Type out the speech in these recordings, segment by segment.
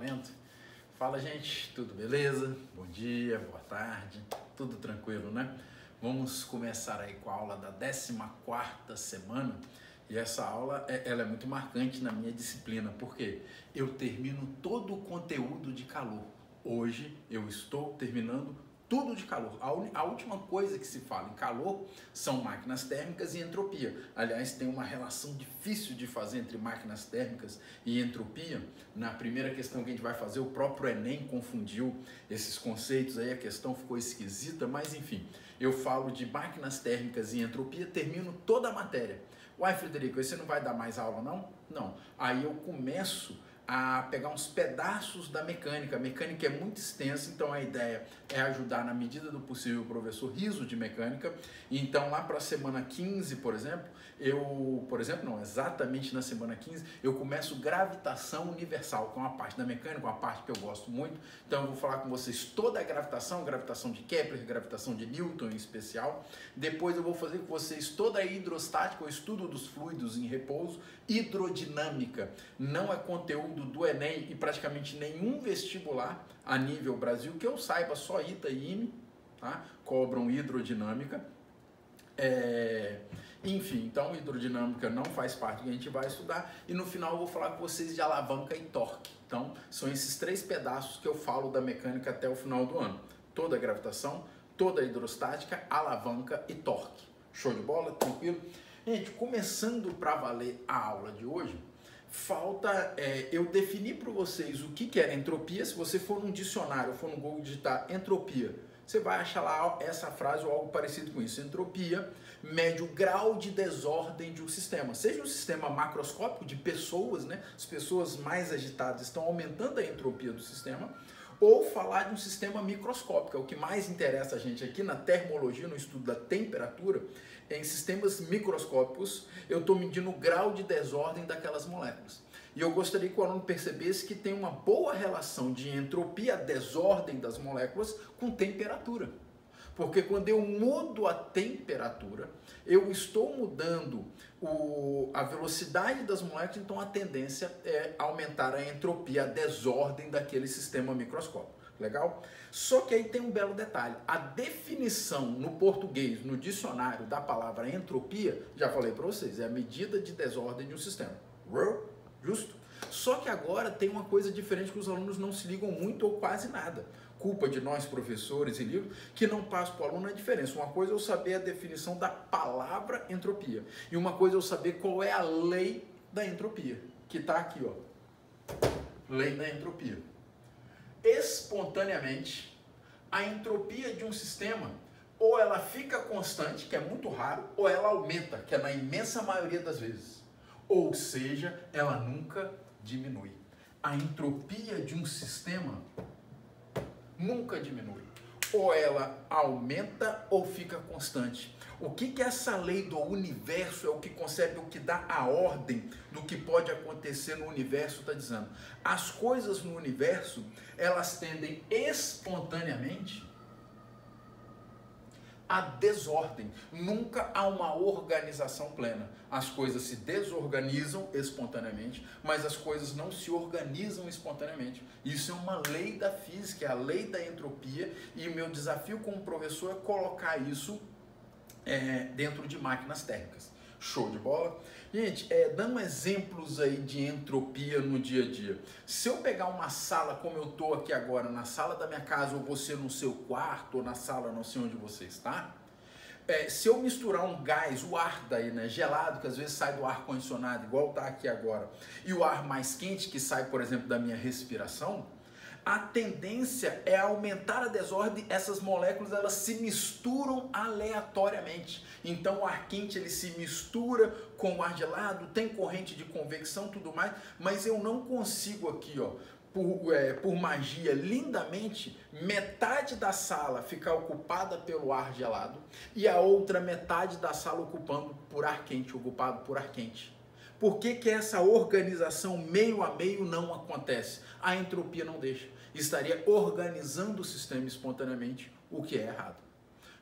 valendo? Fala, gente, tudo beleza? Bom dia, boa tarde, tudo tranquilo, né? Vamos começar aí com a aula da 14ª semana e essa aula ela é muito marcante na minha disciplina, porque eu termino todo o conteúdo de calor. Hoje eu estou terminando tudo de calor. A última coisa que se fala em calor são máquinas térmicas e entropia. Aliás, tem uma relação difícil de fazer entre máquinas térmicas e entropia. Na primeira questão que a gente vai fazer, o próprio Enem confundiu esses conceitos, aí a questão ficou esquisita, mas enfim, eu falo de máquinas térmicas e entropia, termino toda a matéria. Uai, Frederico, aí você não vai dar mais aula, não? Não. Aí eu começo a pegar uns pedaços da mecânica. A mecânica é muito extensa, então a ideia é ajudar na medida do possível o professor Riso de mecânica. Então lá para a semana 15, por exemplo, exatamente na semana 15, eu começo gravitação universal, que é uma parte da mecânica, uma parte que eu gosto muito. Então eu vou falar com vocês toda a gravitação de Kepler, gravitação de Newton em especial. Depois eu vou fazer com vocês toda a hidrostática, o estudo dos fluidos em repouso, hidrodinâmica. Não é conteúdo do Enem e praticamente nenhum vestibular a nível Brasil, que eu saiba, só ITA e IME, tá? Cobram hidrodinâmica. Enfim, então hidrodinâmica não faz parte do que a gente vai estudar e no final eu vou falar com vocês de alavanca e torque. Então são esses três pedaços que eu falo da mecânica até o final do ano. Toda a gravitação, toda a hidrostática, alavanca e torque. Show de bola? Tranquilo? Gente, começando para valer a aula de hoje, falta eu definir para vocês o que era entropia. Se você for num dicionário, for no Google digitar entropia, você vai achar lá essa frase ou algo parecido com isso. Entropia mede o grau de desordem de um sistema. Seja um sistema macroscópico de pessoas, né? As pessoas mais agitadas estão aumentando a entropia do sistema, ou falar de um sistema microscópico. O que mais interessa a gente aqui na termologia, no estudo da temperatura, em sistemas microscópicos, eu estou medindo o grau de desordem daquelas moléculas. E eu gostaria que o aluno percebesse que tem uma boa relação de entropia, a desordem das moléculas, com temperatura. Porque quando eu mudo a temperatura, eu estou mudando a velocidade das moléculas, então a tendência é aumentar a entropia, a desordem daquele sistema microscópico. Legal? Só que aí tem um belo detalhe. A definição no português, no dicionário da palavra entropia, já falei para vocês, é a medida de desordem de um sistema. Justo? Só que agora tem uma coisa diferente que os alunos não se ligam muito ou quase nada. Culpa de nós, professores e livros, que não passa para o aluno a diferença. Uma coisa é eu saber a definição da palavra entropia. E uma coisa é eu saber qual é a lei da entropia. Que está aqui, ó. Lei da entropia. Espontaneamente, a entropia de um sistema, ou ela fica constante, que é muito raro, ou ela aumenta, que é na imensa maioria das vezes. Ou seja, ela nunca diminui. A entropia de um sistema nunca diminui. Ou ela aumenta ou fica constante. O que essa lei do universo é o que concebe, o que dá a ordem do que pode acontecer no universo está dizendo? As coisas no universo, elas tendem espontaneamente a desordem. Nunca há uma organização plena. As coisas se desorganizam espontaneamente, mas as coisas não se organizam espontaneamente. Isso é uma lei da física, é a lei da entropia, e o meu desafio como professor é colocar isso dentro de máquinas térmicas. Show de bola? Gente, dando exemplos aí de entropia no dia a dia. Se eu pegar uma sala como eu estou aqui agora, na sala da minha casa, ou você no seu quarto, ou na sala, não sei onde você está, se eu misturar um gás, o ar daí, né, gelado, que às vezes sai do ar-condicionado, igual está aqui agora, e o ar mais quente, que sai, por exemplo, da minha respiração, a tendência é aumentar a desordem. Essas moléculas, elas se misturam aleatoriamente. Então o ar quente ele se mistura com o ar gelado, tem corrente de convecção, tudo mais, mas eu não consigo aqui, ó, por magia, lindamente, metade da sala ficar ocupada pelo ar gelado e a outra metade da sala ocupado por ar quente. Por que essa organização meio a meio não acontece? A entropia não deixa. Estaria organizando o sistema espontaneamente, o que é errado.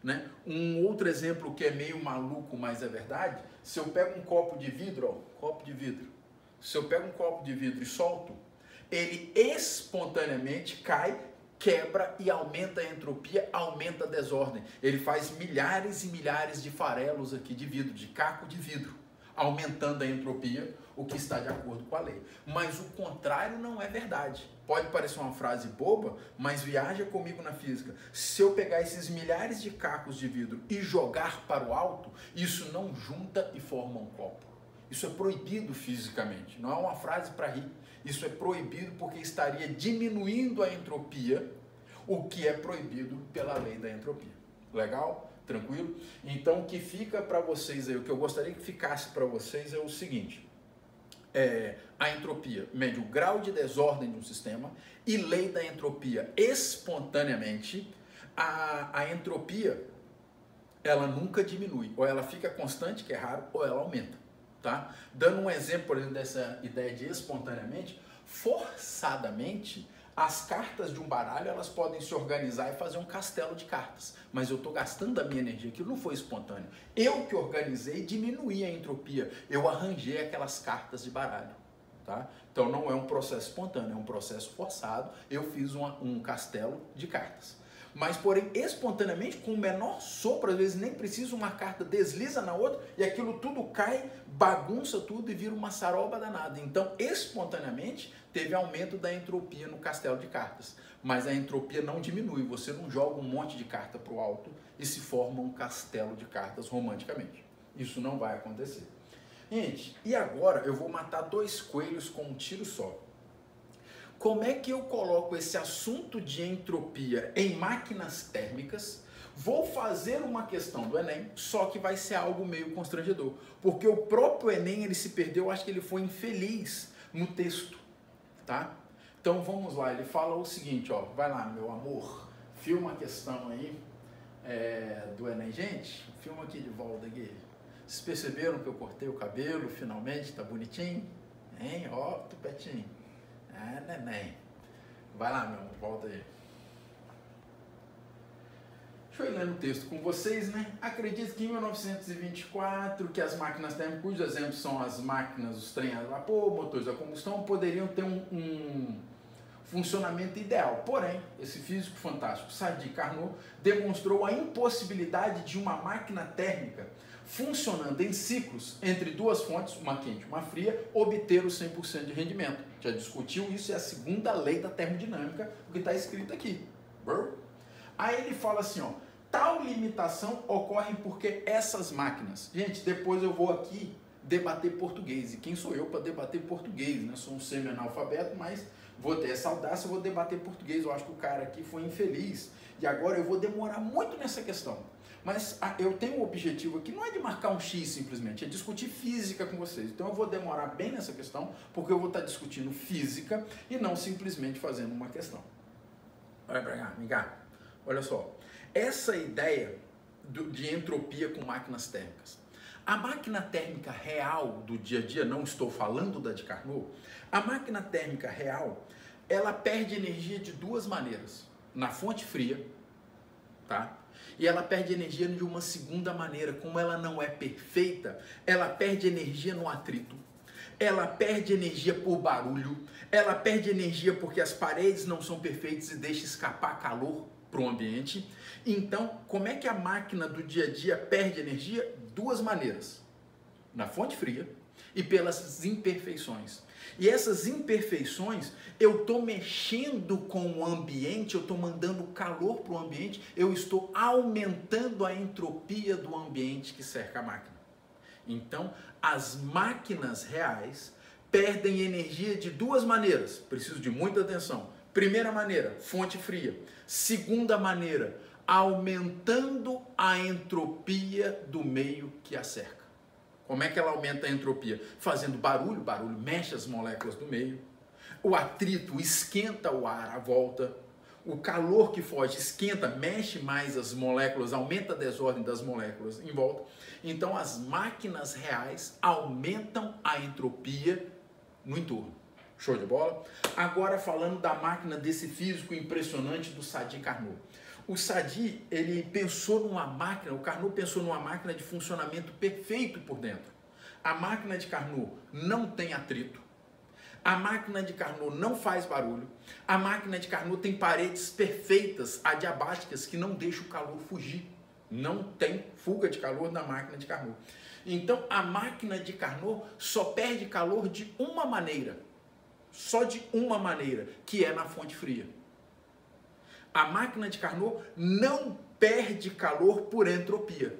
Né? Um outro exemplo que é meio maluco, mas é verdade, se eu pego um copo de vidro, se eu pego um copo de vidro e solto, ele espontaneamente cai, quebra e aumenta a entropia, aumenta a desordem. Ele faz milhares e milhares de farelos aqui de vidro, de caco de vidro, aumentando a entropia, o que está de acordo com a lei. Mas o contrário não é verdade. Pode parecer uma frase boba, mas viaja comigo na física. Se eu pegar esses milhares de cacos de vidro e jogar para o alto, isso não junta e forma um copo. Isso é proibido fisicamente, não é uma frase para rir. Isso é proibido porque estaria diminuindo a entropia, o que é proibido pela lei da entropia. Legal? Tranquilo? Então o que fica para vocês aí, o que eu gostaria que ficasse para vocês é o seguinte: a entropia mede o grau de desordem de um sistema e lei da entropia espontaneamente, a entropia ela nunca diminui, ou ela fica constante, que é raro, ou ela aumenta. Tá? Dando um exemplo, por exemplo, dessa ideia de espontaneamente, forçadamente, as cartas de um baralho elas podem se organizar e fazer um castelo de cartas, mas eu estou gastando a minha energia, aquilo não foi espontâneo. Eu que organizei, diminuí a entropia, eu arranjei aquelas cartas de baralho. Tá? Então não é um processo espontâneo, é um processo forçado, eu fiz um castelo de cartas. Mas, porém, espontaneamente, com o menor sopro, às vezes nem precisa, uma carta desliza na outra e aquilo tudo cai, bagunça tudo e vira uma saroba danada. Então, espontaneamente, teve aumento da entropia no castelo de cartas. Mas a entropia não diminui, você não joga um monte de carta para o alto e se forma um castelo de cartas romanticamente. Isso não vai acontecer. Gente, e agora eu vou matar 2 coelhos com um tiro só. Como é que eu coloco esse assunto de entropia em máquinas térmicas? Vou fazer uma questão do Enem, só que vai ser algo meio constrangedor, porque o próprio Enem ele se perdeu, acho que ele foi infeliz no texto, tá? Então vamos lá, ele fala o seguinte, ó, vai lá meu amor, filma a questão aí do Enem. Gente, filma aqui de volta aqui. Vocês perceberam que eu cortei o cabelo finalmente, tá bonitinho? Hein? Ó, tupetinho. Neném. Vai lá, meu amor, volta aí. Deixa eu ir lendo o texto com vocês, né? Acredito que em 1924, que as máquinas térmicas, cujos exemplos são as máquinas, os trens a vapor, motores a combustão, poderiam ter um funcionamento ideal. Porém, esse físico fantástico, Sadi Carnot, demonstrou a impossibilidade de uma máquina térmica funcionando em ciclos entre 2 fontes, uma quente e uma fria, obter o 100% de rendimento. Já discutiu isso, é a segunda lei da termodinâmica, o que está escrito aqui. Aí ele fala assim, ó, tal limitação ocorre porque essas máquinas... Gente, depois eu vou aqui debater português, e quem sou eu para debater português, né? Sou um semi-analfabeto, mas vou ter essa audácia, vou debater português. Eu acho que o cara aqui foi infeliz, e agora eu vou demorar muito nessa questão. Mas eu tenho um objetivo aqui, não é de marcar um X simplesmente, é discutir física com vocês. Então eu vou demorar bem nessa questão, porque eu vou estar discutindo física e não simplesmente fazendo uma questão. Olha pra cá, amiga. Olha só. Essa ideia de entropia com máquinas térmicas. A máquina térmica real do dia a dia, não estou falando da de Carnot, a máquina térmica real, ela perde energia de 2 maneiras. Na fonte fria, tá? E ela perde energia de uma segunda maneira, como ela não é perfeita, ela perde energia no atrito, ela perde energia por barulho, ela perde energia porque as paredes não são perfeitas e deixa escapar calor para o ambiente. Então, como é que a máquina do dia a dia perde energia? 2 maneiras, na fonte fria e pelas imperfeições. E essas imperfeições, eu estou mexendo com o ambiente, eu estou mandando calor para o ambiente, eu estou aumentando a entropia do ambiente que cerca a máquina. Então, as máquinas reais perdem energia de 2 maneiras, preciso de muita atenção. Primeira maneira, fonte fria. Segunda maneira, aumentando a entropia do meio que a cerca. Como é que ela aumenta a entropia? Fazendo barulho, barulho mexe as moléculas do meio, o atrito esquenta o ar à volta, o calor que foge esquenta, mexe mais as moléculas, aumenta a desordem das moléculas em volta. Então as máquinas reais aumentam a entropia no entorno. Show de bola? Agora falando da máquina desse físico impressionante do Sadi Carnot. O Sadi, ele pensou numa máquina, o Carnot pensou numa máquina de funcionamento perfeito por dentro. A máquina de Carnot não tem atrito, A máquina de Carnot não faz barulho. A máquina de Carnot tem paredes perfeitas, adiabáticas, que não deixam o calor fugir. Não tem fuga de calor na máquina de Carnot. Então, a máquina de Carnot só perde calor de uma maneira. Só de uma maneira, que é na fonte fria. A máquina de Carnot não perde calor por entropia.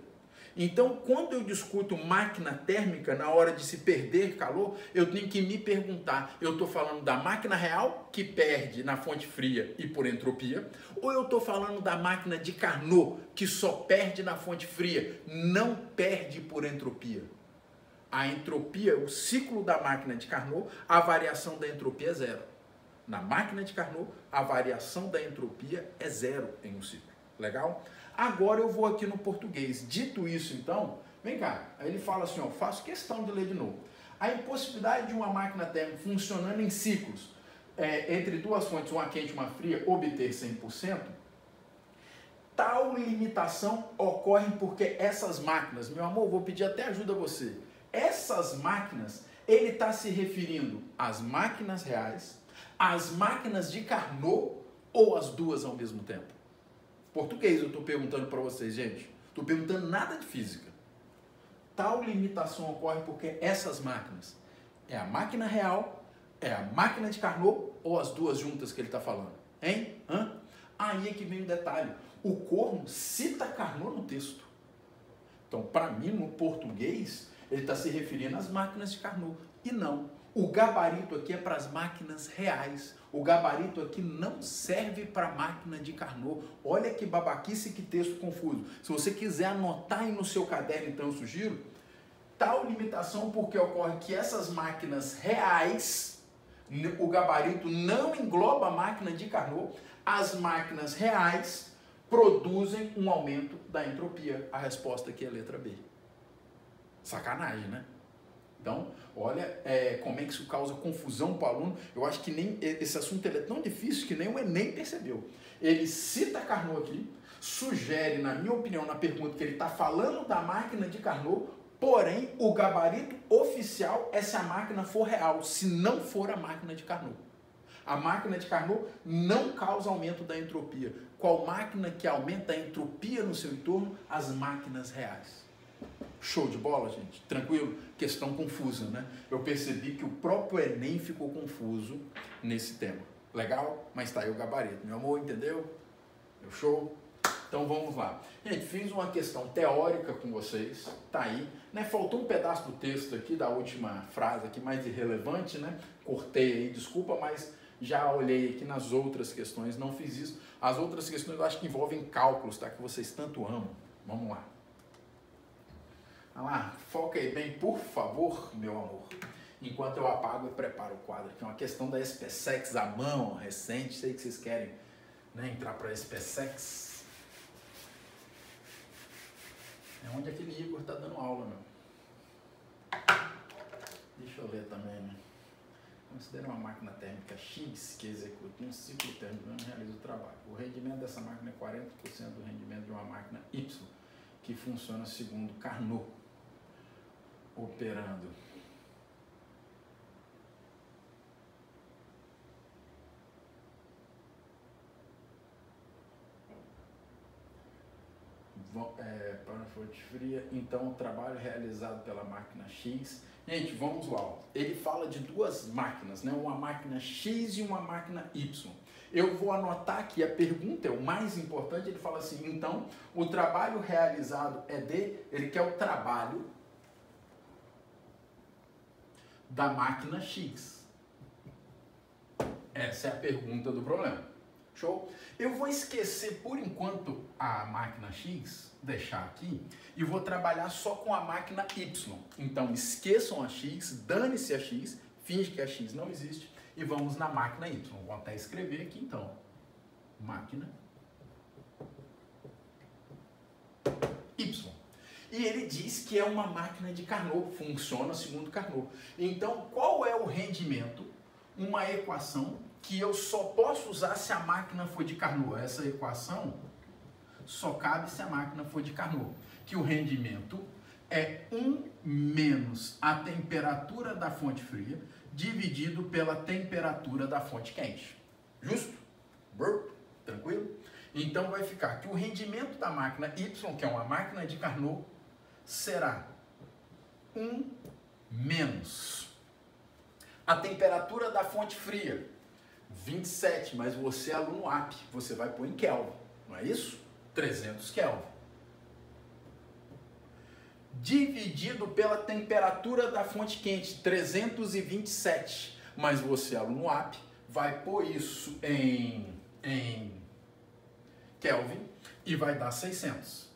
Então, quando eu discuto máquina térmica, na hora de se perder calor, eu tenho que me perguntar, eu estou falando da máquina real, que perde na fonte fria e por entropia, ou eu estou falando da máquina de Carnot, que só perde na fonte fria, não perde por entropia? A entropia, o ciclo da máquina de Carnot, a variação da entropia é zero. Na máquina de Carnot, a variação da entropia é zero em um ciclo. Legal? Agora eu vou aqui no português. Dito isso, então, vem cá. Aí ele fala assim, ó, faço questão de ler de novo. A impossibilidade de uma máquina térmica funcionando em ciclos, entre duas fontes, uma quente e uma fria, obter 100%, tal limitação ocorre porque essas máquinas, meu amor, vou pedir até ajuda a você. Essas máquinas, ele está se referindo às máquinas reais, às máquinas de Carnot ou as duas ao mesmo tempo? Português eu estou perguntando para vocês, gente. Estou perguntando nada de física. Tal limitação ocorre porque essas máquinas é a máquina real, é a máquina de Carnot ou as duas juntas que ele está falando? Hein? Hã? Aí é que vem o detalhe. O Corno cita Carnot no texto. Então, para mim, no português, ele está se referindo às máquinas de Carnot. E não. O gabarito aqui é para as máquinas reais. O gabarito aqui não serve para a máquina de Carnot. Olha que babaquice, que texto confuso. Se você quiser anotar aí no seu caderno, então eu sugiro, tal limitação porque ocorre que essas máquinas reais, o gabarito não engloba a máquina de Carnot, as máquinas reais produzem um aumento da entropia. A resposta aqui é a letra B. Sacanagem, né? Então, olha como é que isso causa confusão para o aluno. Eu acho que nem esse assunto é tão difícil que nem o Enem percebeu. Ele cita Carnot aqui, sugere, na minha opinião, na pergunta, que ele está falando da máquina de Carnot, porém, o gabarito oficial é se a máquina for real, se não for a máquina de Carnot. A máquina de Carnot não causa aumento da entropia. Qual máquina que aumenta a entropia no seu entorno? As máquinas reais. Show de bola, gente? Tranquilo? Questão confusa, né? Eu percebi que o próprio Enem ficou confuso nesse tema. Legal? Mas tá aí o gabarito. Meu amor, entendeu? Meu show? Então vamos lá. Gente, fiz uma questão teórica com vocês. Tá aí. Né? Faltou um pedaço do texto aqui, da última frase aqui, mais irrelevante, né? Cortei aí, desculpa, mas já olhei aqui nas outras questões, não fiz isso. As outras questões eu acho que envolvem cálculos, tá? Que vocês tanto amam. Vamos lá. Ah, foca aí bem, por favor, meu amor. Enquanto eu apago e preparo o quadro, que é uma questão da SpaceX à mão, recente. Sei que vocês querem, né, entrar para a SpaceX. É onde aquele Igor tá dando aula, meu. Deixa eu ver também, né? Considera uma máquina térmica X que executa um ciclo térmico e realiza o trabalho. O rendimento dessa máquina é 40% do rendimento de uma máquina Y, que funciona segundo Carnot, operando. Para a fonte fria, então o trabalho realizado pela máquina X. Gente, vamos lá. Ó. Ele fala de duas máquinas, né? Uma máquina X e uma máquina Y. Eu vou anotar aqui, a pergunta é o mais importante, ele fala assim, então, o trabalho realizado é ele quer o trabalho da máquina X. Essa é a pergunta do problema. Show? Eu vou esquecer por enquanto a máquina X, deixar aqui, e vou trabalhar só com a máquina Y. Então esqueçam a X, dane-se a X, finge que a X não existe e vamos na máquina Y. Vou até escrever aqui então. Máquina Y. E ele diz que é uma máquina de Carnot, funciona segundo Carnot. Então qual é o rendimento? Uma equação que eu só posso usar se a máquina for de Carnot. Essa equação só cabe se a máquina for de Carnot. Que o rendimento é 1 menos a temperatura da fonte fria dividido pela temperatura da fonte quente. Justo? Tranquilo? Então vai ficar que o rendimento da máquina Y, que é uma máquina de Carnot, será 1 menos a temperatura da fonte fria, 27, mas você é aluno AP, você vai pôr em Kelvin, não é isso? 300 Kelvin. Dividido pela temperatura da fonte quente, 327, mas você, aluno AP, vai pôr isso em Kelvin e vai dar 600.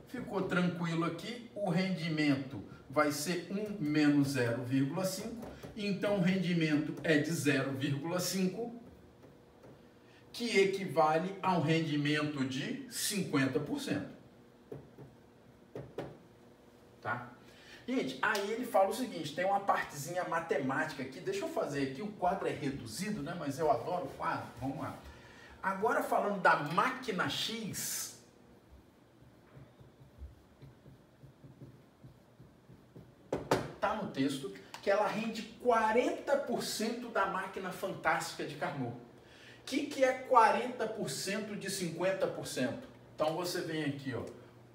Ficou tranquilo aqui, o rendimento vai ser 1 menos 0,5, então o rendimento é de 0,5, que equivale a um rendimento de 50%. Tá? Gente, aí ele fala o seguinte, tem uma partezinha matemática aqui, deixa eu fazer aqui, o quadro é reduzido, né? Mas eu adoro quadro, vamos lá. Agora falando da máquina X, tá no texto que ela rende 40% da máquina fantástica de Carnot. O que é 40% de 50%? Então você vem aqui, ó,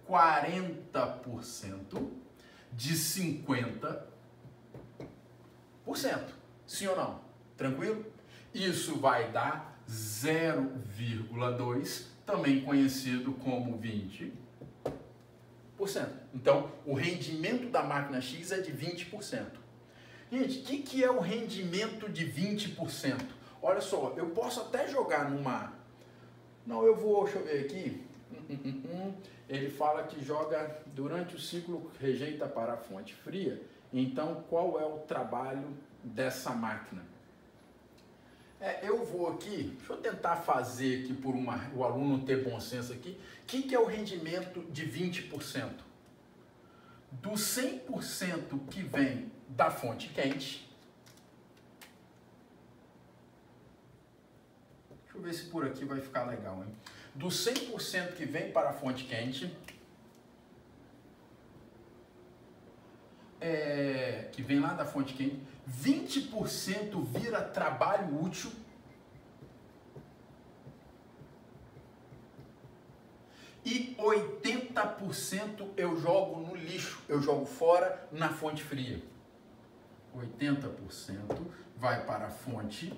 40% de 50%. Sim ou não? Tranquilo? Isso vai dar 0,2, também conhecido como 20%. Então, o rendimento da máquina X é de 20%. Gente, o que é o rendimento de 20%? Olha só, eu posso até jogar numa... Não, deixa eu ver aqui. Ele fala que joga durante o ciclo, rejeita para a fonte fria. Então, qual é o trabalho dessa máquina? Eu vou aqui, deixa eu tentar fazer aqui por o aluno ter bom senso aqui. O que é o rendimento de 20%? Do 100% que vem da fonte quente. Deixa eu ver se por aqui vai ficar legal, hein? Do 100% que vem para a fonte quente, que vem lá da fonte quente, 20% vira trabalho útil e 80% eu jogo no lixo, eu jogo fora na fonte fria. 80% vai para a fonte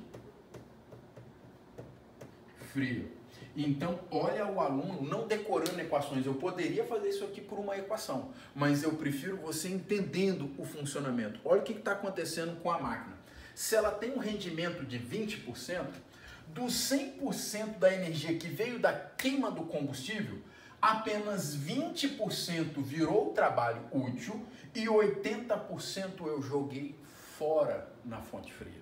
fria. Então, olha o aluno não decorando equações. Eu poderia fazer isso aqui por uma equação, mas eu prefiro você entendendo o funcionamento. Olha o que está acontecendo com a máquina. Se ela tem um rendimento de 20%, dos 100% da energia que veio da queima do combustível, apenas 20% virou trabalho útil e 80% eu joguei fora na fonte fria.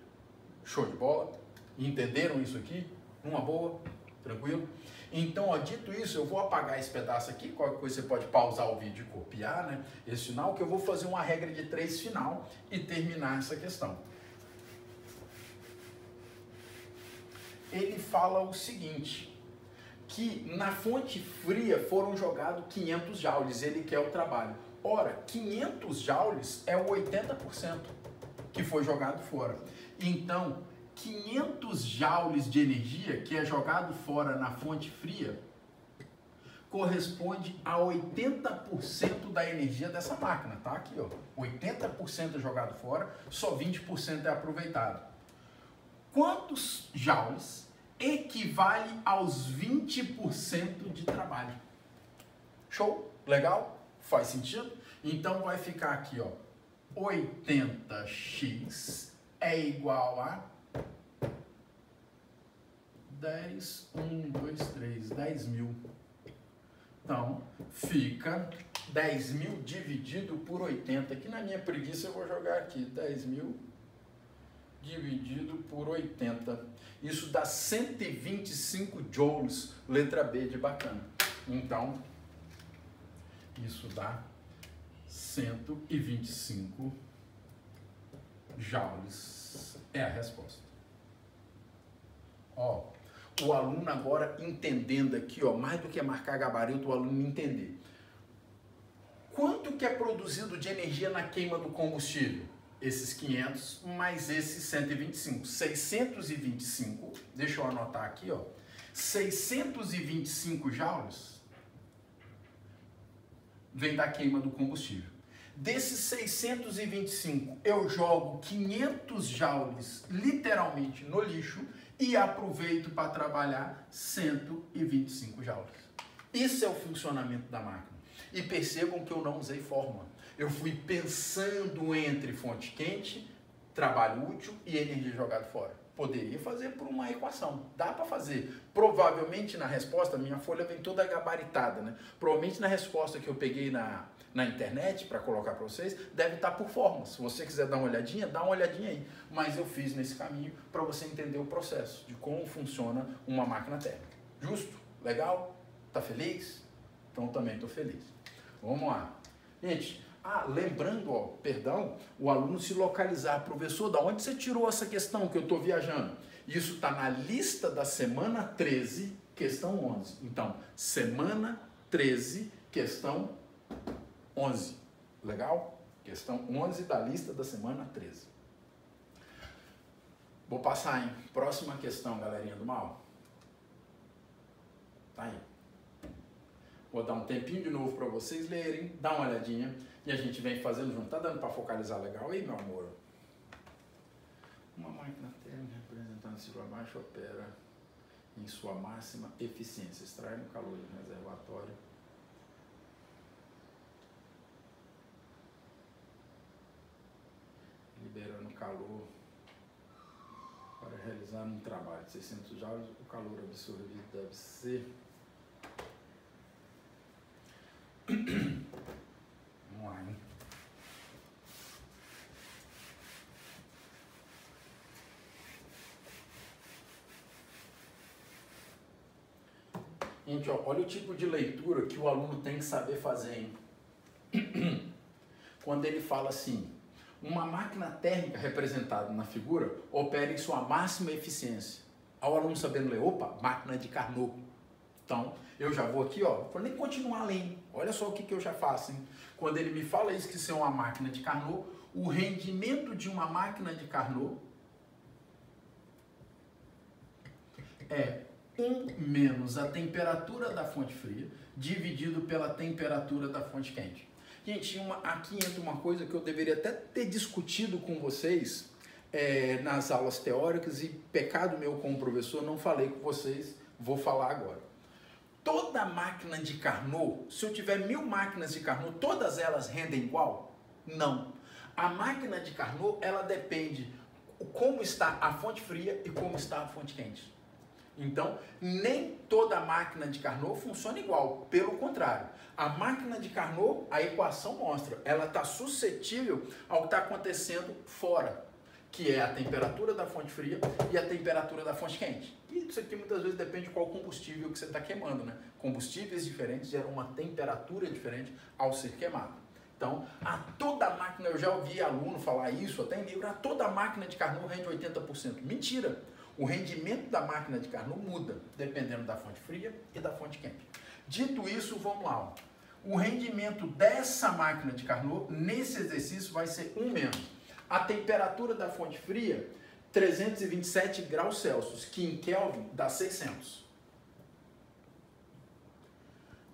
Show de bola? Entenderam isso aqui? Numa boa? Tranquilo? Então, ó, dito isso, eu vou apagar esse pedaço aqui. Qualquer coisa você pode pausar o vídeo e copiar, né? Esse final, que eu vou fazer uma regra de 3 final e terminar essa questão. Ele fala o seguinte, que na fonte fria foram jogados 500 joules, ele quer o trabalho. Ora, 500 joules é o 80% que foi jogado fora. Então, 500 joules de energia que é jogado fora na fonte fria corresponde a 80% da energia dessa máquina, tá? Aqui, ó, 80% é jogado fora, só 20% é aproveitado. Quantos joules equivale aos 20% de trabalho? Show? Legal? Faz sentido? Então vai ficar aqui, ó, 80x é igual a 10 mil. Então, fica 10 mil dividido por 80. Aqui na minha preguiça eu vou jogar aqui, 10 mil dividido por 80. Isso dá 125 joules, letra B de bacana. Então, isso dá 125 joules. É a resposta. Ó, o aluno agora entendendo aqui, ó, mais do que marcar gabarito, o aluno entender. Quanto que é produzido de energia na queima do combustível? esses 500 mais esses 125. 625, deixa eu anotar aqui, ó. 625 joules vem da queima do combustível. Desses 625, eu jogo 500 joules literalmente no lixo e aproveito para trabalhar 125 joules. Isso é o funcionamento da máquina. E percebam que eu não usei fórmula. Eu fui pensando entre fonte quente, trabalho útil e energia jogada fora. Poderia fazer por uma equação. Dá para fazer. Provavelmente na resposta, minha folha vem toda gabaritada, né? Provavelmente na resposta que eu peguei na internet para colocar para vocês, deve estar por fórmula. Se você quiser dar uma olhadinha, dá uma olhadinha aí. Mas eu fiz nesse caminho para você entender o processo de como funciona uma máquina térmica. Justo? Legal? Tá feliz? Então também estou feliz. Vamos lá. Gente, lembrando, ó, perdão, o aluno se localizar. Professor, da onde você tirou essa questão que eu estou viajando? Isso está na lista da semana 13, questão 11. Então, semana 13, questão 11. Legal? Questão 11 da lista da semana 13. Vou passar, hein? Próxima questão, galerinha do mal. Tá aí. Vou dar um tempinho de novo para vocês lerem, dá uma olhadinha e a gente vem fazendo junto. Tá dando para focalizar legal aí, meu amor? Uma máquina térmica representando ciclo abaixo opera em sua máxima eficiência, extraindo calor do reservatório liberando calor para realizar um trabalho de 600 joules. O calor absorvido deve ser... Vamos lá, hein? Gente, ó, olha o tipo de leitura que o aluno tem que saber fazer, hein? Quando ele fala assim, uma máquina térmica representada na figura opera em sua máxima eficiência. Ao aluno sabendo ler, opa, máquina de Carnot. Então, eu já vou aqui, ó, para nem continuar além. Olha só o que eu já faço, hein? Quando ele me fala isso, que isso é uma máquina de Carnot, o rendimento de uma máquina de Carnot é 1 menos a temperatura da fonte fria dividido pela temperatura da fonte quente. Gente, aqui entra uma coisa que eu deveria até ter discutido com vocês nas aulas teóricas e pecado meu como professor, não falei com vocês, vou falar agora. Toda máquina de Carnot, se eu tiver 1000 máquinas de Carnot, todas elas rendem igual? Não. A máquina de Carnot, ela depende como está a fonte fria e como está a fonte quente. Então, nem toda máquina de Carnot funciona igual. Pelo contrário, a máquina de Carnot, a equação mostra, ela está suscetível ao que está acontecendo fora, que é a temperatura da fonte fria e a temperatura da fonte quente. E isso aqui muitas vezes depende de qual combustível que você está queimando, né? Combustíveis diferentes geram uma temperatura diferente ao ser queimado. Então, a toda máquina, eu já ouvi aluno falar isso até em livro, a toda máquina de Carnot rende 80%. Mentira! O rendimento da máquina de Carnot muda, dependendo da fonte fria e da fonte quente. Dito isso, vamos lá. Ó. O rendimento dessa máquina de Carnot, nesse exercício, vai ser 1 menos. A temperatura da fonte fria, 327 graus Celsius, que em Kelvin dá 600.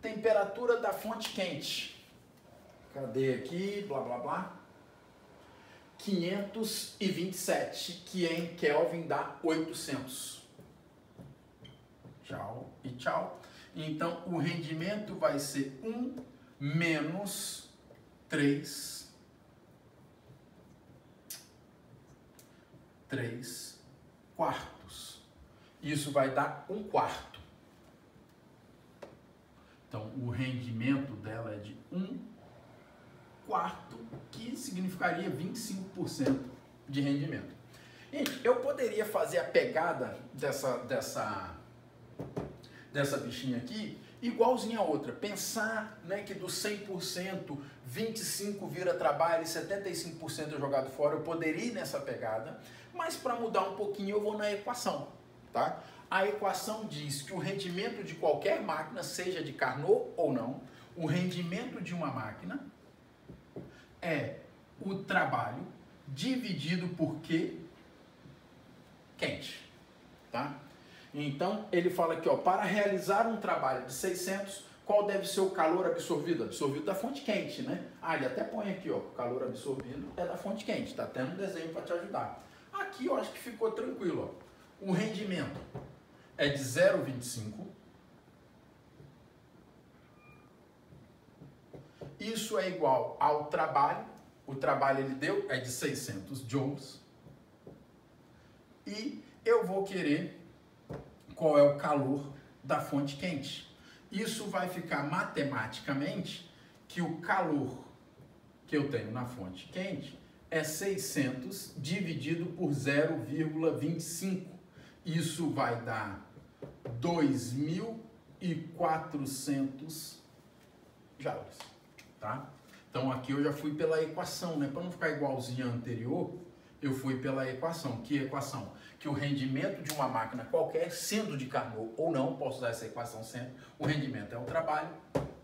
Temperatura da fonte quente. Cadê aqui? Blá, blá, blá. 527, que em Kelvin dá 800. Tchau e tchau. Então, o rendimento vai ser 1 menos 3 quartos. Isso vai dar 1/4. Então, o rendimento dela é de 1/4, que significaria 25% de rendimento. Gente, eu poderia fazer a pegada dessa bichinha aqui igualzinha a outra. Pensar, né, que do 100%, 25% vira trabalho e 75% é jogado fora. Eu poderia ir nessa pegada, mas para mudar um pouquinho eu vou na equação, tá? A equação diz que o rendimento de qualquer máquina, seja de Carnot ou não, o rendimento de uma máquina é o trabalho dividido por Q quente, tá? Então, ele fala aqui, ó, para realizar um trabalho de 600, qual deve ser o calor absorvido? Absorvido da fonte quente, né? Ah, ele até põe aqui, ó, o calor absorvido é da fonte quente, tá tendo um desenho para te ajudar. Aqui eu acho que ficou tranquilo, ó. O rendimento é de 0,25. Isso é igual ao trabalho. O trabalho ele deu é de 600 joules. E eu vou querer qual é o calor da fonte quente. Isso vai ficar matematicamente que o calor que eu tenho na fonte quente é 600 dividido por 0,25. Isso vai dar 2.400 joules, tá? Então aqui eu já fui pela equação, né? Para não ficar igualzinho a anterior, eu fui pela equação. Que equação? Que o rendimento de uma máquina qualquer, sendo de Carnot ou não, posso usar essa equação sempre, o rendimento é o trabalho,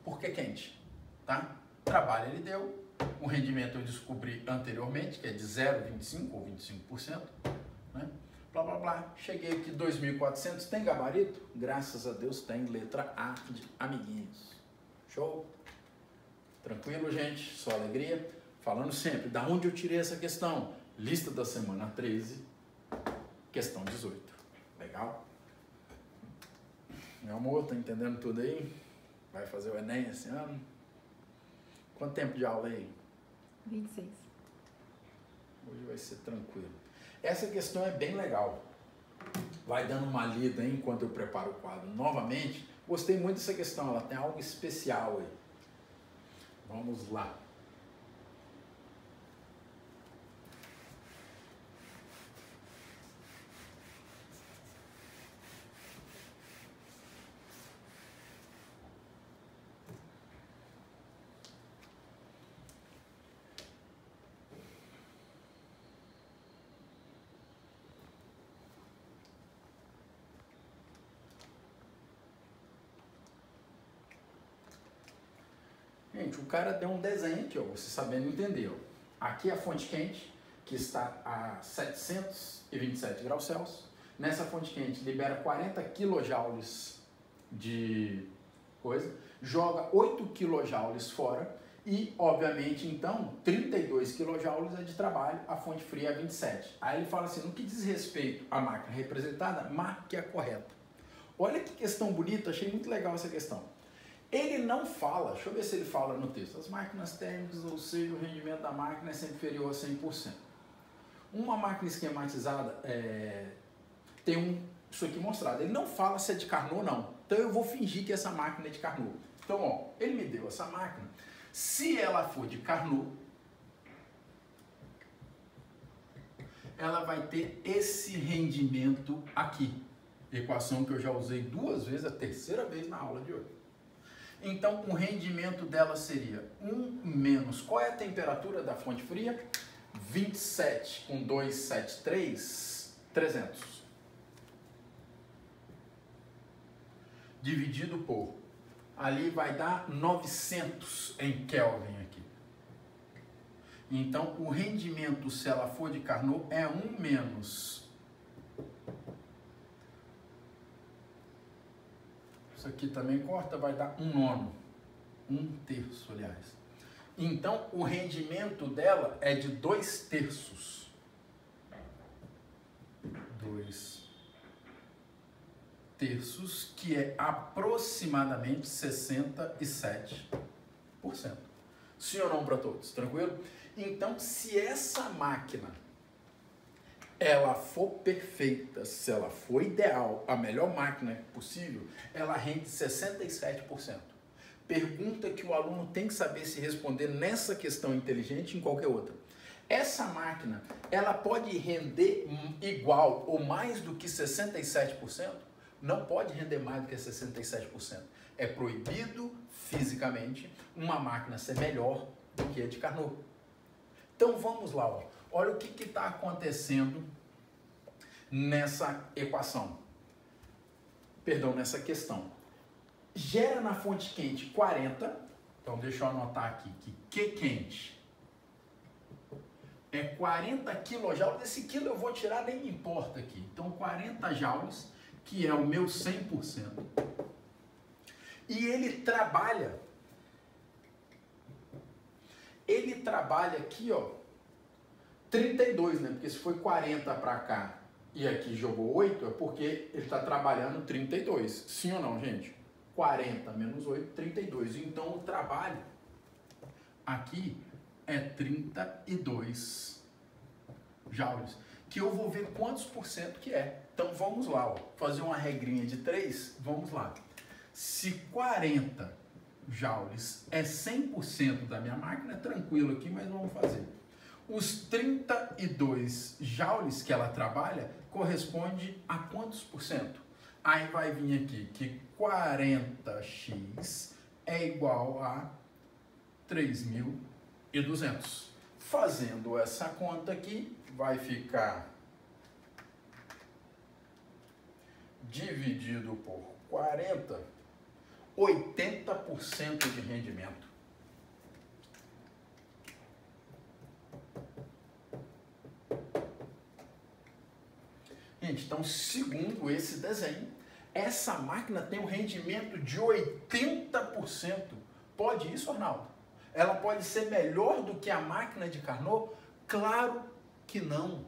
porque é quente, tá? Trabalho ele deu, o rendimento eu descobri anteriormente, que é de 0,25 ou 25%, né? Blá, blá, blá. Cheguei aqui 2.400, tem gabarito? Graças a Deus tem, letra A de amiguinhos. Show? Tranquilo, gente? Só alegria. Falando sempre, da onde eu tirei essa questão? Lista da semana 13, questão 18. Legal? Meu amor, tá entendendo tudo aí? Vai fazer o Enem esse ano? Quanto tempo de aula aí? 26. Hoje vai ser tranquilo. Essa questão é bem legal. Vai dando uma lida aí enquanto eu preparo o quadro novamente. Gostei muito dessa questão, ela tem algo especial aí. Vamos lá. Gente, o cara deu um desenho aqui, ó, você sabendo entender. Ó. Aqui é a fonte quente, que está a 727 graus Celsius. Nessa fonte quente libera 40 kJ de coisa, joga 8 kJ fora e, obviamente, então, 32 kJ é de trabalho, a fonte fria é 27. Aí ele fala assim, no que diz respeito à máquina representada, marque a correta. Olha que questão bonita, achei muito legal essa questão. Ele não fala, deixa eu ver se ele fala no texto, as máquinas térmicas, ou seja, o rendimento da máquina é sempre inferior a 100%. Uma máquina esquematizada tem isso aqui mostrado. Ele não fala se é de Carnot ou não. Então eu vou fingir que essa máquina é de Carnot. Então, ó, ele me deu essa máquina. Se ela for de Carnot, ela vai ter esse rendimento aqui. Equação que eu já usei 2 vezes, a 3ª vez na aula de hoje. Então, o rendimento dela seria 1 menos... Qual é a temperatura da fonte fria? 27 com 273, 300. Dividido por... Ali vai dar 900 em Kelvin aqui. Então, o rendimento, se ela for de Carnot, é 1 menos... Isso aqui também corta, vai dar 1/9. 1/3, aliás. Então, o rendimento dela é de 2/3. 2/3, que é aproximadamente 67%. Sim ou não para todos? Tranquilo? Então, se essa máquina ela for perfeita, se ela for ideal, a melhor máquina possível, ela rende 67%. Pergunta que o aluno tem que saber se responder nessa questão inteligente e em qualquer outra. Essa máquina, ela pode render igual ou mais do que 67%? Não pode render mais do que 67%. É proibido fisicamente uma máquina ser melhor do que a de Carnot. Então vamos lá, ó. Olha o que está acontecendo nessa equação. Perdão, nessa questão. Gera na fonte quente 40. Então deixa eu anotar aqui que Q quente é 40 kJ. Esse quilo eu vou tirar, nem me importa aqui. Então 40 joules, que é o meu 100%. E ele trabalha aqui, ó, 32, né? Porque se foi 40 para cá e aqui jogou 8, é porque ele está trabalhando 32. Sim ou não, gente? 40 menos 8, 32. Então o trabalho aqui é 32 joules. Que eu vou ver quantos por cento que é. Então vamos lá, ó, fazer uma regrinha de 3. Vamos lá. Se 40 joules é 100% da minha máquina, é tranquilo aqui, mas vamos fazer. Os 32 joules que ela trabalha corresponde a quantos por cento? Aí vai vir aqui que 40x é igual a 3.200. Fazendo essa conta aqui, vai ficar dividido por 40, 80% de rendimento. Gente, então, segundo esse desenho, essa máquina tem um rendimento de 80%. Pode isso, Arnaldo? Ela pode ser melhor do que a máquina de Carnot? Claro que não.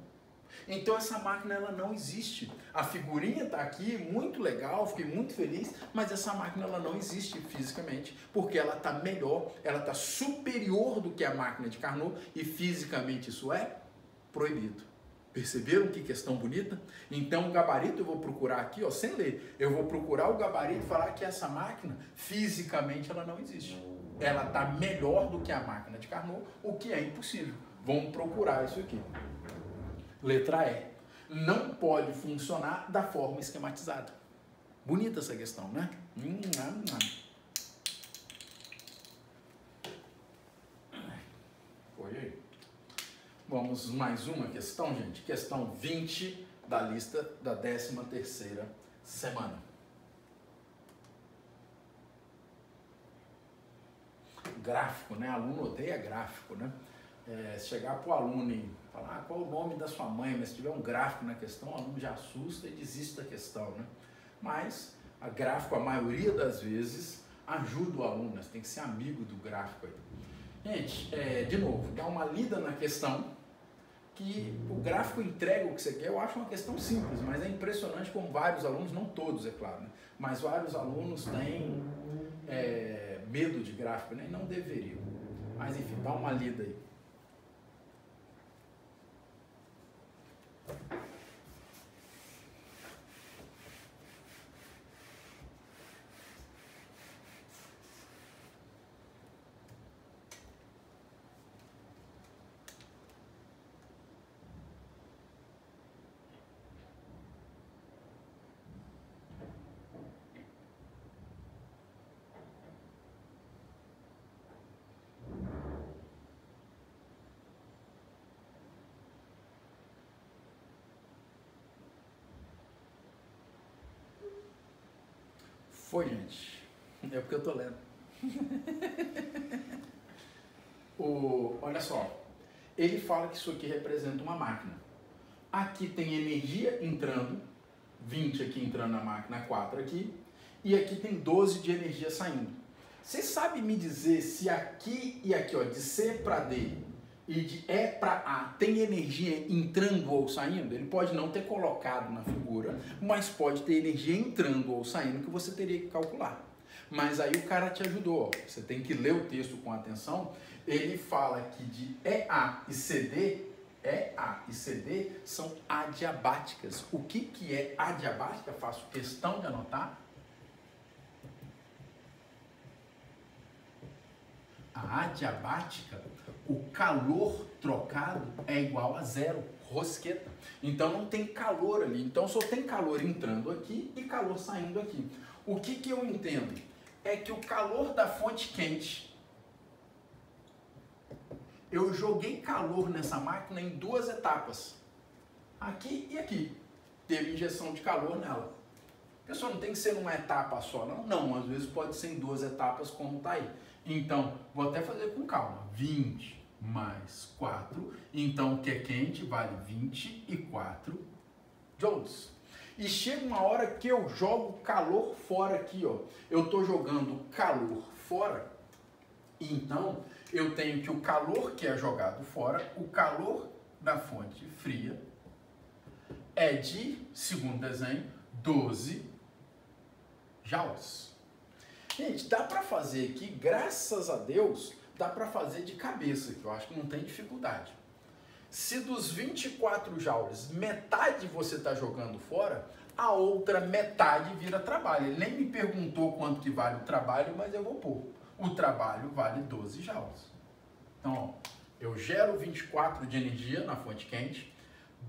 Então essa máquina ela não existe. A figurinha está aqui, muito legal, fiquei muito feliz, mas essa máquina ela não existe fisicamente, porque ela está melhor, ela está superior do que a máquina de Carnot e fisicamente isso é proibido. Perceberam que questão bonita? Então o gabarito eu vou procurar aqui, ó, sem ler. Eu vou procurar o gabarito e falar que essa máquina fisicamente ela não existe. Ela está melhor do que a máquina de Carnot, o que é impossível. Vamos procurar isso aqui. Letra E. Não pode funcionar da forma esquematizada. Bonita essa questão, né? Foi aí. Vamos mais uma questão, gente. Questão 20 da lista da 13ª semana. Gráfico, né? Aluno odeia gráfico, né? Se chegar para o aluno e falar qual o nome da sua mãe, mas se tiver um gráfico na questão, o aluno já assusta e desiste da questão, né? Mas a gráfico, a maioria das vezes, ajuda o aluno, né? Você tem que ser amigo do gráfico aí. Gente, de novo, dá uma lida na questão, que o gráfico entrega o que você quer. Eu acho uma questão simples, mas é impressionante como vários alunos, não todos, é claro, né? Mas vários alunos têm medo de gráfico, né? E não deveriam. Mas enfim, dá uma lida aí. Foi, gente. É porque eu tô lendo. Olha só. Ele fala que isso aqui representa uma máquina. Aqui tem energia entrando, 20 aqui entrando na máquina, 4 aqui, e aqui tem 12 de energia saindo. Você sabe me dizer se aqui e aqui, ó, de C para D e de E para A tem energia entrando ou saindo? Ele pode não ter colocado na figura, mas pode ter energia entrando ou saindo que você teria que calcular. Mas aí o cara te ajudou, ó. Você tem que ler o texto com atenção. Ele fala que de EA e CD, EA e CD são adiabáticas. O que é adiabática? Faço questão de anotar. A adiabática, o calor trocado é igual a zero, rosqueta. Então não tem calor ali. Então só tem calor entrando aqui e calor saindo aqui. O que eu entendo? É que o calor da fonte quente, eu joguei calor nessa máquina em 2 etapas. Aqui e aqui. Teve injeção de calor nela. Pessoal, não tem que ser numa etapa só, não? Não, às vezes pode ser em 2 etapas como está aí. Então, vou até fazer com calma. 20 mais 4. Então, o que é quente vale 24 joules. E chega uma hora que eu jogo calor fora aqui, ó. Eu estou jogando calor fora. Então, eu tenho que o calor que é jogado fora, o calor da fonte fria, é de, segundo desenho, 12 joules. Gente, dá para fazer aqui, graças a Deus, dá para fazer de cabeça, que eu acho que não tem dificuldade. Se dos 24 joules, metade você está jogando fora, a outra metade vira trabalho. Ele nem me perguntou quanto que vale o trabalho, mas eu vou pôr. O trabalho vale 12 joules. Então, ó, eu gero 24 de energia na fonte quente,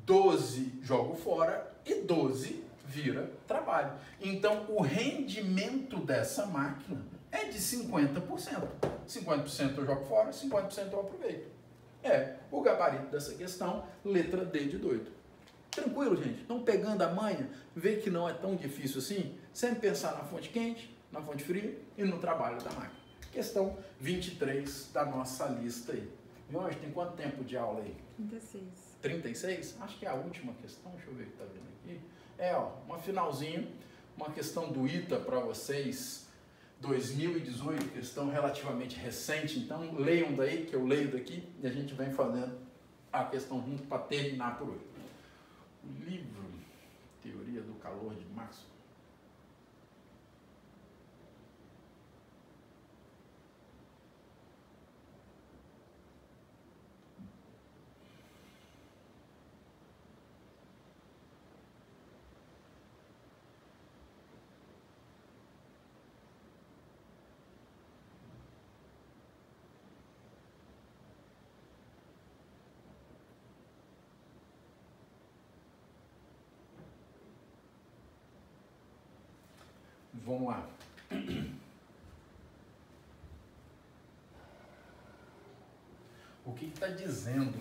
12 jogo fora e 12 vira trabalho. Então, o rendimento dessa máquina é de 50%. 50% eu jogo fora, 50% eu aproveito. É o gabarito dessa questão, letra D de doido. Tranquilo, gente? Estão pegando a manha, vê que não é tão difícil assim? Sempre pensar na fonte quente, na fonte fria e no trabalho da máquina. Questão 23 da nossa lista aí. Jorge, tem quanto tempo de aula aí? 36. 36? Acho que é a última questão, deixa eu ver o que tá vendo aqui. É, ó, uma finalzinha, uma questão do ITA para vocês, 2018, questão relativamente recente, então leiam daí, que eu leio daqui, e a gente vem fazendo a questão junto para terminar por hoje. O livro Teoria do Calor de Maxwell. Vamos lá. O que está dizendo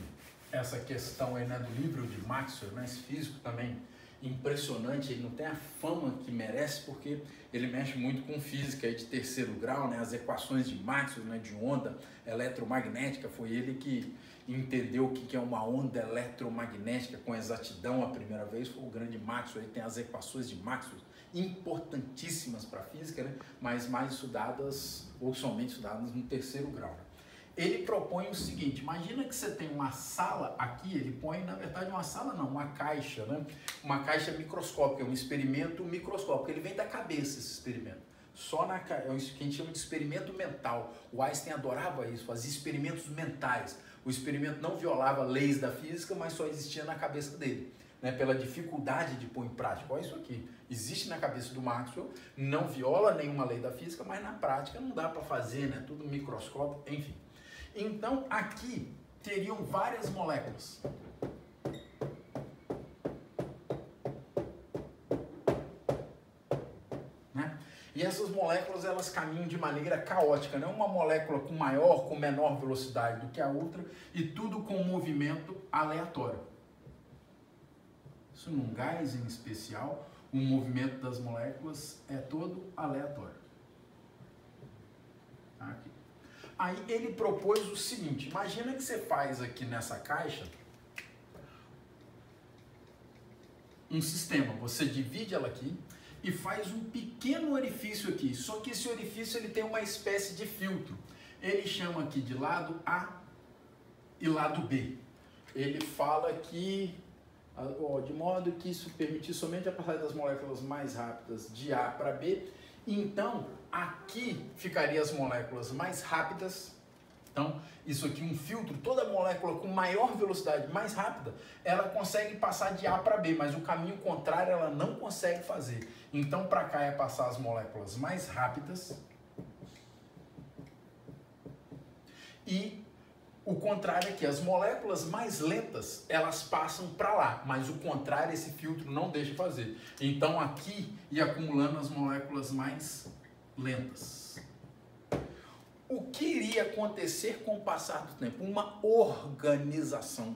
essa questão aí, né, do livro de Maxwell, né, esse físico também impressionante, ele não tem a fama que merece porque ele mexe muito com física aí de terceiro grau, né, as equações de Maxwell, né, de onda eletromagnética, foi ele que entendeu o que é uma onda eletromagnética com exatidão a primeira vez, foi o grande Maxwell, ele tem as equações de Maxwell, importantíssimas para a física, né? Mas mais estudadas, ou somente estudadas no terceiro grau. Né? Ele propõe o seguinte, imagina que você tem uma sala aqui, ele põe, na verdade, uma sala não, uma caixa, né? Uma caixa microscópica, um experimento microscópico, ele vem da cabeça esse experimento. Só na é o que a gente chama de experimento mental. O Einstein adorava isso, fazia experimentos mentais. O experimento não violava leis da física, mas só existia na cabeça dele. Né, pela dificuldade de pôr em prática. Olha isso aqui, existe na cabeça do Maxwell, não viola nenhuma lei da física, mas na prática não dá para fazer, né, tudo microscópio, enfim. Então aqui teriam várias moléculas. Né? E essas moléculas elas caminham de maneira caótica, né? Uma molécula com maior, com menor velocidade do que a outra e tudo com um movimento aleatório. Isso num gás em especial, o movimento das moléculas é todo aleatório. Aqui. Aí ele propôs o seguinte, imagina que você faz aqui nessa caixa um sistema, você divide ela aqui e faz um pequeno orifício aqui, só que esse orifício ele tem uma espécie de filtro. Ele chama aqui de lado A e lado B. Ele fala que de modo que isso permitir somente a passagem das moléculas mais rápidas de A para B. Então, aqui ficaria as moléculas mais rápidas. Então, isso aqui um filtro, toda molécula com maior velocidade, mais rápida, ela consegue passar de A para B, mas o caminho contrário ela não consegue fazer. Então, para cá é passar as moléculas mais rápidas e o contrário é que as moléculas mais lentas, elas passam para lá, mas o contrário esse filtro não deixa fazer. Então aqui ia acumulando as moléculas mais lentas. O que iria acontecer com o passar do tempo? Uma organização.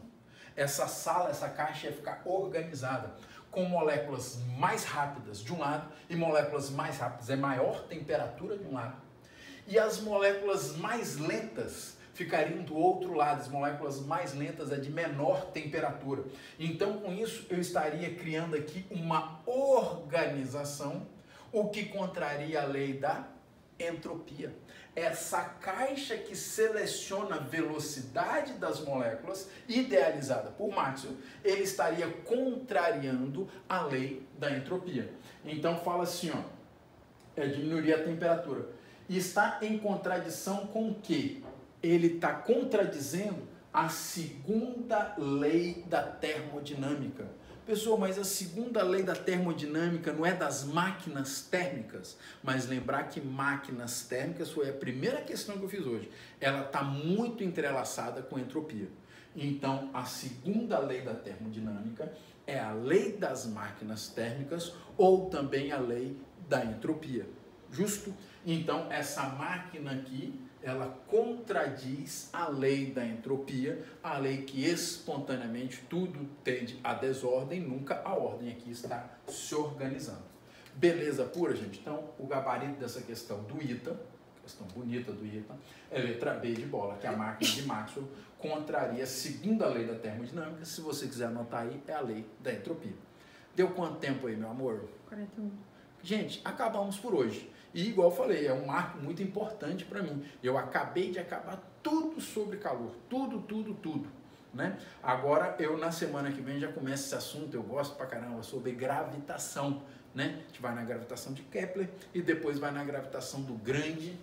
Essa sala, essa caixa ia ficar organizada, com moléculas mais rápidas de um lado e moléculas mais rápidas, é maior temperatura de um lado. E as moléculas mais lentas ficariam do outro lado, as moléculas mais lentas, a de menor temperatura. Então, com isso, eu estaria criando aqui uma organização, o que contraria a lei da entropia. Essa caixa que seleciona a velocidade das moléculas, idealizada por Maxwell, ele estaria contrariando a lei da entropia. Então fala assim, ó, diminuiria a temperatura. E está em contradição com o quê? Ele está contradizendo a segunda lei da termodinâmica. Pessoal, mas a segunda lei da termodinâmica não é das máquinas térmicas, mas lembrar que máquinas térmicas foi a primeira questão que eu fiz hoje. Ela está muito entrelaçada com entropia. Então, a segunda lei da termodinâmica é a lei das máquinas térmicas ou também a lei da entropia. Justo? Então, essa máquina aqui, ela contradiz a lei da entropia, a lei que espontaneamente tudo tende à desordem, nunca a ordem aqui está se organizando. Beleza pura, gente? Então, o gabarito dessa questão do ITA, questão bonita do ITA, é letra B de bola, que é a máquina de Maxwell contraria a segunda lei da termodinâmica. Se você quiser anotar aí, é a lei da entropia. Deu quanto tempo aí, meu amor? 41. Gente, acabamos por hoje. E igual eu falei, é um marco muito importante para mim. Eu acabei de acabar tudo sobre calor, tudo, né? Agora eu na semana que vem já começo esse assunto, eu gosto pra caramba, sobre gravitação, né? A gente vai na gravitação de Kepler e depois vai na gravitação do grande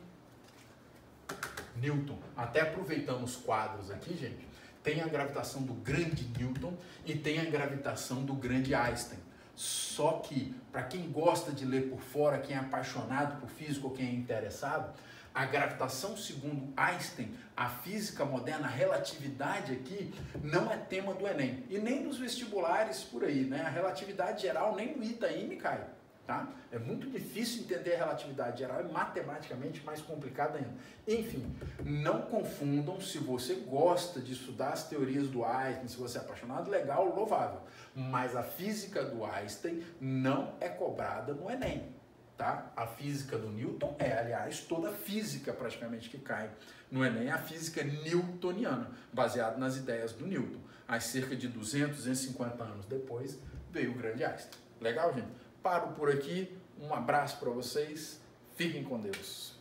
Newton. Até aproveitamos os quadros aqui, gente. Tem a gravitação do grande Newton e tem a gravitação do grande Einstein. Só que, para quem gosta de ler por fora, quem é apaixonado por física ou quem é interessado, a gravitação segundo Einstein, a física moderna, a relatividade aqui, não é tema do Enem. E nem dos vestibulares por aí, né? A relatividade geral nem no ITA-IME cai, tá? É muito difícil entender a relatividade geral, é matematicamente mais complicado ainda. Enfim, não confundam, se você gosta de estudar as teorias do Einstein, se você é apaixonado, legal, louvável. Mas a física do Einstein não é cobrada no Enem, tá? A física do Newton aliás, toda a física praticamente que cai no Enem é a física newtoniana, baseada nas ideias do Newton. Há cerca de 200, 250 anos depois, veio o grande Einstein. Legal, gente? Paro por aqui, um abraço para vocês, fiquem com Deus.